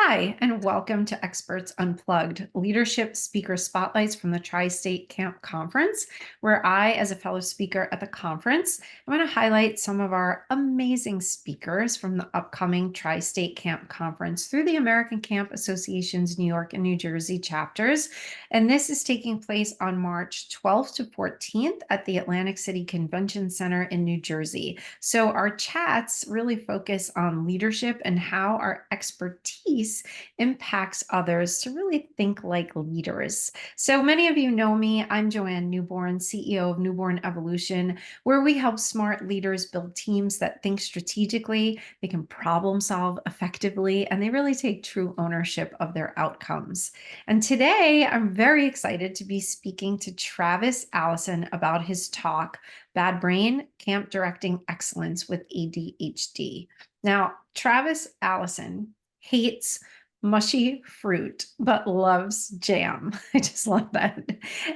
Hi, and welcome to Experts Unplugged, leadership speaker spotlights from the Tri-State Camp Conference, where I, as a fellow speaker at the conference, I'm going to highlight some of our amazing speakers from the upcoming Tri-State Camp Conference through the American Camp Association's New York and New Jersey chapters. And this is taking place on March 12th to 14th at the Atlantic City Convention Center in New Jersey. So our chats really focus on leadership and how our expertise impacts others to really think like leaders. So many of you know me. I'm Joanne Newborn, CEO of Newborn Evolution, where we help smart leaders build teams that think strategically, they can problem solve effectively, and they really take true ownership of their outcomes. And today, I'm very excited to be speaking to Travis Allison about his talk, Bad Brain, Camp Directing Excellence with ADHD. Now, Travis Allison hates mushy fruit, but loves jam. I just love that.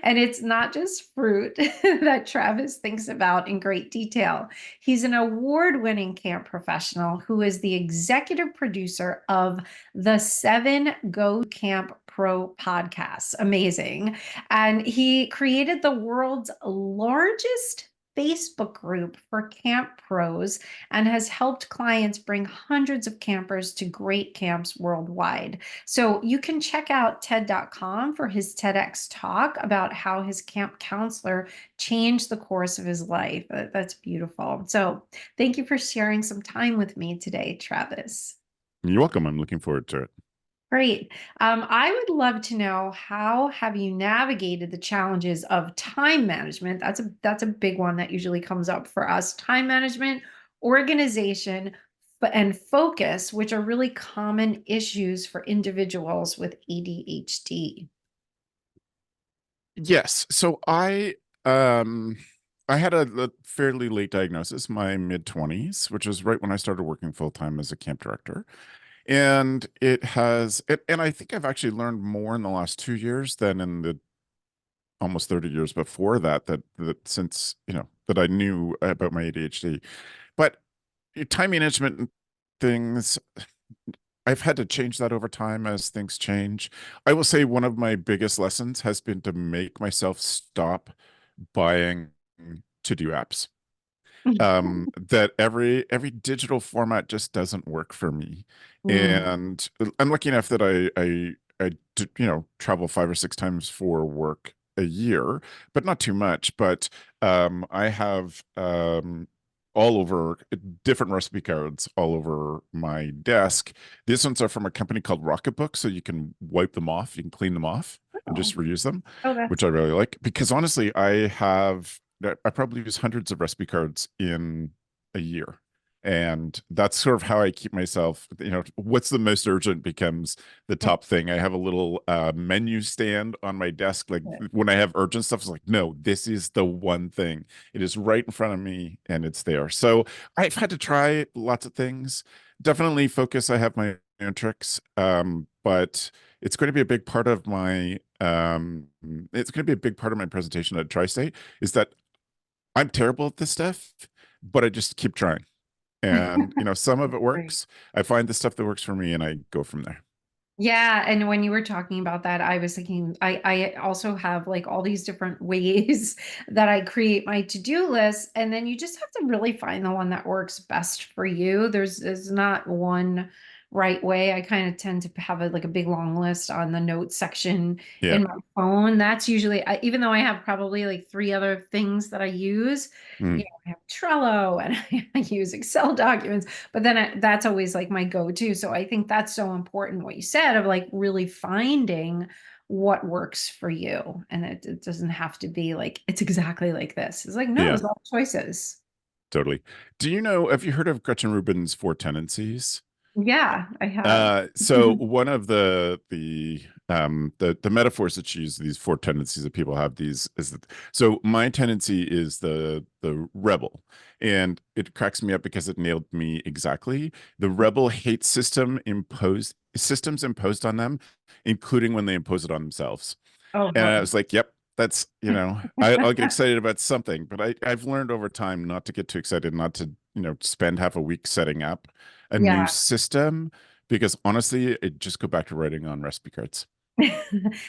And it's not just fruit that Travis thinks about in great detail. He's an award-winning camp professional who is the executive producer of the 7 Go Camp Pro podcasts. Amazing. And he created the world's largest Facebook group for camp pros and has helped clients bring hundreds of campers to great camps worldwide. So you can check out TED.com for his TEDx talk about how his camp counselor changed the course of his life. That's beautiful. So thank you for sharing some time with me today, Travis. You're welcome. I'm looking forward to it. Great. I would love to know, how have you navigated the challenges of time management? That's a big one that usually comes up for us. Time management, organization, and focus, which are really common issues for individuals with ADHD. Yes. So I had a fairly late diagnosis, my mid-20s, which is right when I started working full-time as a camp director. And and I think I've actually learned more in the last 2 years than in the almost 30 years before that since, that I knew about my ADHD. But time management and things, I've had to change that over time as things change. I will say one of my biggest lessons has been to make myself stop buying to-do apps. That every digital format just doesn't work for me. Mm. And I'm lucky enough that I travel 5 or 6 times for work a year, but not too much. But I have all over different recipe cards all over my desk. These ones are from a company called Rocketbook, so you can wipe them off, you can clean them off and Oh, just reuse them, oh, which that's I really like. Because honestly, I probably use hundreds of recipe cards in a year. And that's sort of how I keep myself, what's the most urgent becomes the top thing. I have a little menu stand on my desk. Like good. when I have urgent stuff, it's like, no, this is the one thing. It is right in front of me and it's there. So I've had to try lots of things. Definitely focus. I have my own tricks. But it's going to be a big part of my it's going to be a big part of my presentation at Tri-State is that I'm terrible at this stuff, but I just keep trying. And, some of it Great. works. I find the stuff that works for me and I go from there. Yeah, and when you were talking about that, I was thinking I also have like all these different ways that I create my to-do list, and then you just have to really find the one that works best for you. There's not one right way. I kind of tend to have like a big long list on the notes section Yeah. in my phone. That's usually, even though I have probably like 3 other things that I use, Mm. I have Trello and I use Excel documents. But then that's always like my go-to. So I think that's so important what you said of like really finding what works for you. And it doesn't have to be like, it's exactly like this. It's like, no, Yeah, there's a lot of choices. totally. Have you heard of Gretchen Rubin's Four Tendencies? Yeah, I have. So one of the metaphors that she used, these four tendencies that people have, these is that, so my tendency is the rebel, and it cracks me up because it nailed me exactly. The rebel hates systems imposed on them, including when they impose it on themselves. Oh, And I boy. was like, yep, that's, I'll get excited about something, but I've learned over time not to get too excited, not to, spend half a week setting up a new Yeah. system because honestly, it just go back to writing on recipe cards.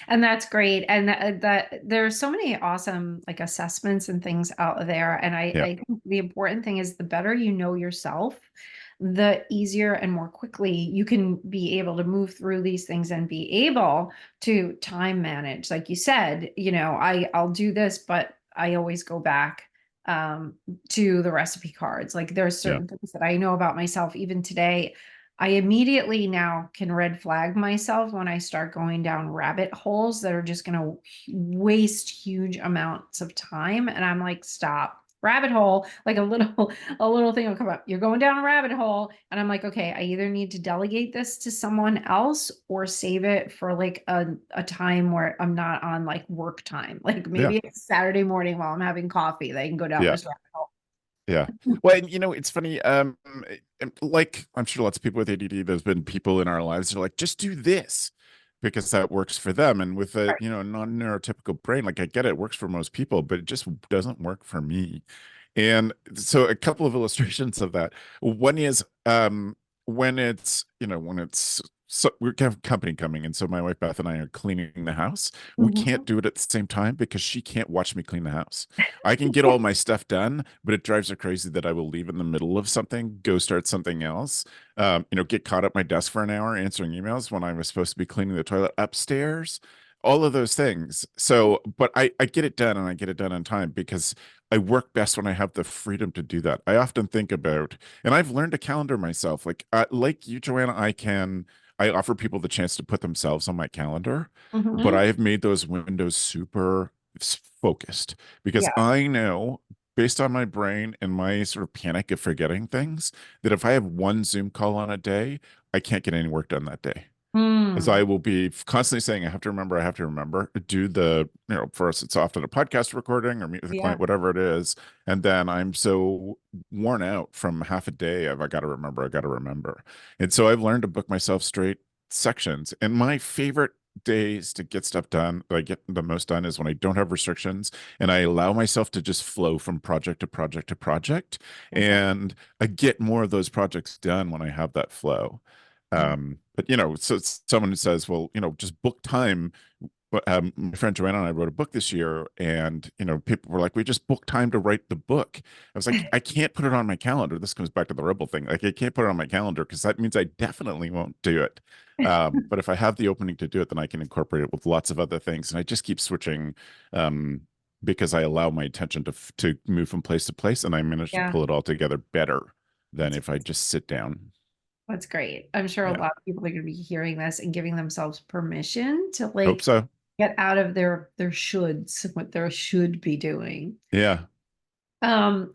And that's great. And that there's so many awesome like assessments and things out there. And Yeah, I think the important thing is the better you know yourself, the easier and more quickly you can be able to move through these things and be able to time manage. Like you said, I'll do this, but I always go back to the recipe cards. Like there's yeah, certain things that I know about myself even today. I immediately now can red flag myself when I start going down rabbit holes that are just going to waste huge amounts of time. And I'm like, stop. Rabbit hole, like a little thing will come up. You're going down a rabbit hole. And I'm like, okay, I either need to delegate this to someone else or save it for like a time where I'm not on like work time. Like yeah, maybe it's Saturday morning while I'm having coffee, they can go down yeah. this rabbit hole. Yeah. Well, and it's funny. Like I'm sure lots of people with ADD, there's been people in our lives that are like, just do this because that works for them. And with a, Right. non-neurotypical brain, like I get it, it works for most people, but it just doesn't work for me. And so a couple of illustrations of that. One is when it's so we have company coming, and so my wife Beth and I are cleaning the house. We can't Mhm. do it at the same time because she can't watch me clean the house. I can get all my stuff done, but it drives her crazy that I will leave in the middle of something, go start something else, get caught at my desk for an hour answering emails when I was supposed to be cleaning the toilet upstairs, all of those things. So, but I get it done and I get it done on time because I work best when I have the freedom to do that. I often think about, and I've learned to calendar myself. Like you, Joanna, I offer people the chance to put themselves on my calendar, but Mhm. I have made those windows super focused because Yeah. I know based on my brain and my sort of panic of forgetting things that if I have one Zoom call on a day, I can't get any work done that day. As I Hmm. will be constantly saying, I have to remember, I have to remember, do the, for us, it's often a podcast recording or meet with a Yeah. client, whatever it is. And then I'm so worn out from half a day of, I got to remember, I got to remember. And so I've learned to book myself straight sections. And my favorite days to get stuff done, that I get the most done is when I don't have restrictions and I allow myself to just flow from project to project to project. That's it. And I get more of those projects done when I have that flow. Yeah. But so someone says, well, just book time. But my friend Joanna and I wrote a book this year, and people were like, "We just booked time to write the book." I was like, "I can't put it on my calendar." This comes back to the rebel thing. Like, I can't put it on my calendar because that means I definitely won't do it. But if I have the opening to do it, then I can incorporate it with lots of other things, and I just keep switching um, because I allow my attention to move from place to place, and I manage to Yeah. pull it all together better than That's if I just sit down. that's great. I'm sure a Yeah, lot of people are going to be hearing this and giving themselves permission to hope like so. get out of their shoulds, what they should be doing. Yeah.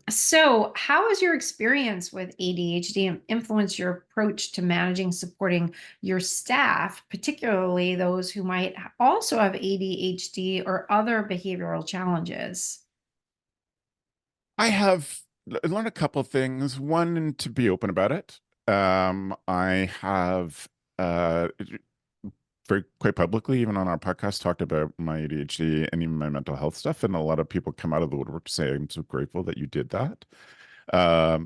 So how has your experience with ADHD influenced your approach to managing, supporting your staff, particularly those who might also have ADHD or other behavioral challenges? Learned a couple things. One, to be open about it. I have uh very quite publicly, even on our podcast, talked about my ADHD and even my mental health stuff. And a lot of people come out of the woodwork to say, I'm so grateful that you did that.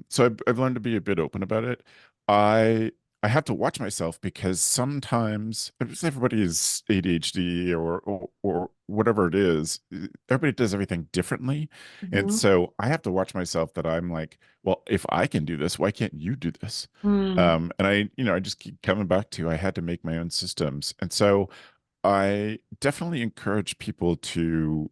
So I've learned to be a bit open about it. I I have to watch myself because sometimes if everybody is ADHD or whatever it is, everybody does everything differently. And Mhm. so I have to watch myself that I'm like, well, if I can do this, why can't you do this? Mm, And I just keep coming back to I had to make my own systems. And so I definitely encourage people to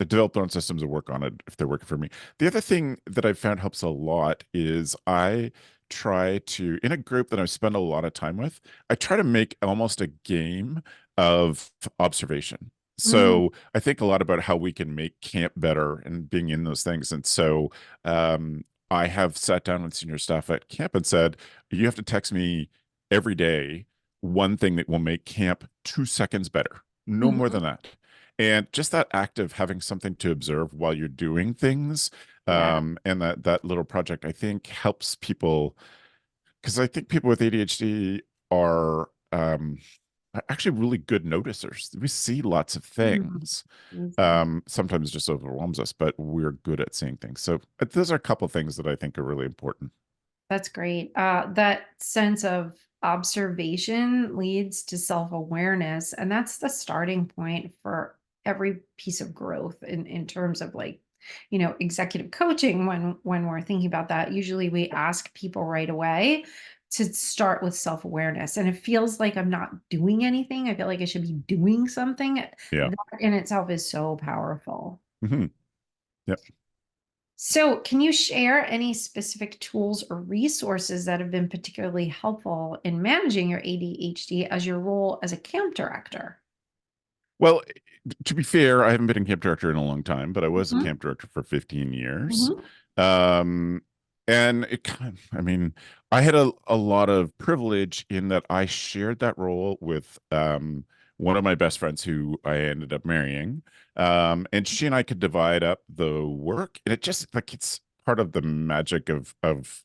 develop their own systems and work on it if they're working for me. The other thing that I've found helps a lot is I try to, in a group that I spend a lot of time with, I try to make almost a game of observation. mm, So I think a lot about how we can make camp better and being in those things. And so I have sat down with senior staff at camp and said, you have to text me every day one thing that will make camp 2 seconds better, no more mhm. than that. And just that act of having something to observe while you're doing things, Yeah. and that little project, I think helps people because I think people with ADHD are actually really good noticers. We see lots of Mhm. things. Easy. Sometimes it just overwhelms us, but we're good at seeing things. So those are a couple things that I think are really important. That's great. That sense of observation leads to self-awareness, and that's the starting point for every piece of growth in terms of like, executive coaching. When we're thinking about that, usually we ask people right away to start with self-awareness, and it feels like I'm not doing anything. I feel like I should be doing something. Yeah. That in itself is so powerful. Hmm. Yep. So, can you share any specific tools or resources that have been particularly helpful in managing your ADHD as your role as a camp director? Well, to be fair, I haven't been a camp director in a long time, but I was a Mhm, camp director for 15 years. mhm, Um, and I mean, I had a lot of privilege in that I shared that role with one of my best friends who I ended up marrying. And she and I could divide up the work, and it just like it's part of the magic of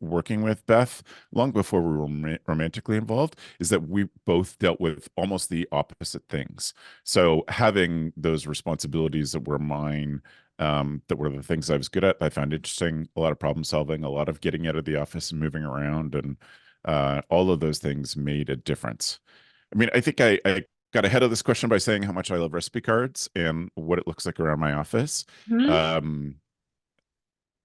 working with Beth long before we were romantically involved is that we both dealt with almost the opposite things. So having those responsibilities that were mine, that were the things I was good at, I found interesting. A lot of problem solving, a lot of getting out of the office and moving around, and all of those things made a difference. I mean, I think I got ahead of this question by saying how much I love recipe cards and what it looks like around my office. mhm. Um,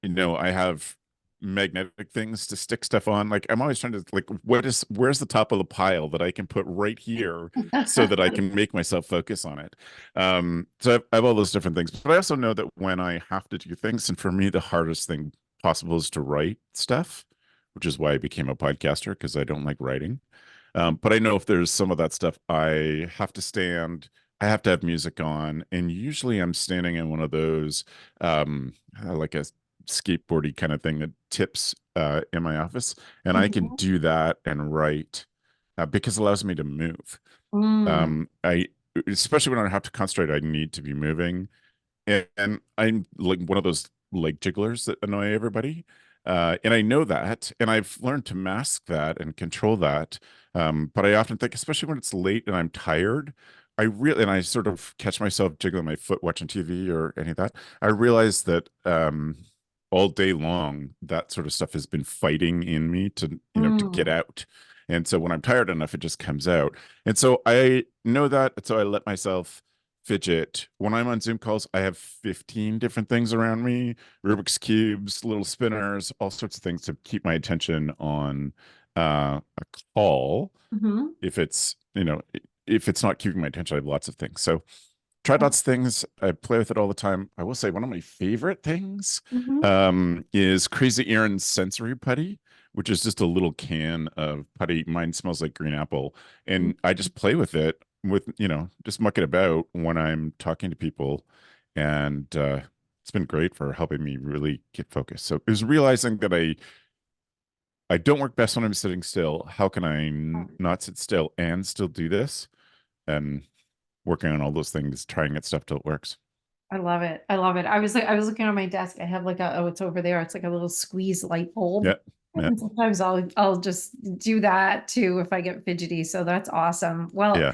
I have magnetic things to stick stuff on. Like I'm always trying to like, where's the top of the pile that I can put right here so that I can make myself focus on it. So I have all those different things, but I also know that when I have to do things, and for me, the hardest thing possible is to write stuff, which is why I became a podcaster because I don't like writing. But I know if there's some of that stuff, I have to stand, I have to have music on, and usually I'm standing in one of those, like a skateboardy kind of thing that tips in my office, and I can Mhm, do that and write because it allows me to move. mm, I especially when I have to concentrate, I need to be moving, and I'm like one of those leg jigglers that annoy everybody. And I know that, and I've learned to mask that and control that. But I often think, especially when it's late and I'm tired, and I sort of catch myself jiggling my foot watching TV or any of that. I realize that all day long, that sort of stuff has been fighting in me to get mm, out. And so when I'm tired enough, it just comes out. And so I know that. And so I let myself fidget. When I'm on Zoom calls, I have 15 different things around me, Rubik's cubes, little spinners, all sorts of things to keep my attention on a call. mhm, If it's not keeping my attention, I have lots of things. So tried lots of things. I play with it all the time. I will say one of my favorite things mhm, is Crazy Aaron's sensory putty, which is just a little can of putty. Mine smells like green apple, mhm. and I just play with it just muck it about when I'm talking to people, and it's been great for helping me really get focused. So it was realizing that I don't work best when I'm sitting still. How can I not sit still and still do this? And working on all those things, trying at stuff till it works. I love it. I love it. I was looking on my desk. I have like it's over there. It's like a little squeeze light bulb. Yeah, yeah, And sometimes I'll just do that too if I get fidgety. So that's awesome. Well, yeah.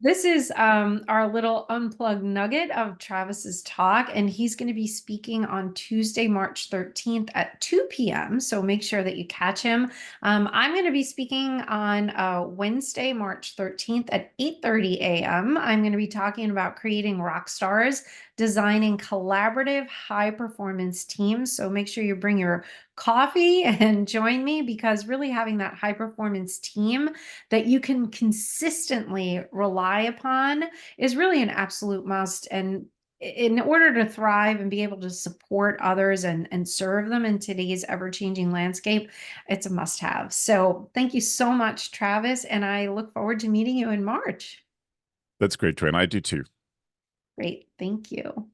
this is our little unplugged nugget of Travis's talk, and he's going to be speaking on Tuesday, March 13th at 2 p.m. So make sure that you catch him. I'm going to be speaking on Wednesday, March 13th at 8:30 a.m. I'm going to be talking about creating rock stars, designing collaborative high performance teams. So make sure you bring your coffee and join me, because really having that high performance team that you can consistently rely upon is really an absolute must. And in order to thrive and be able to support others and serve them in today's ever-changing landscape, it's a must-have. So thank you so much, Travis, and I look forward to meeting you in March. That's great, Joanne. I do too. Great. Thank you.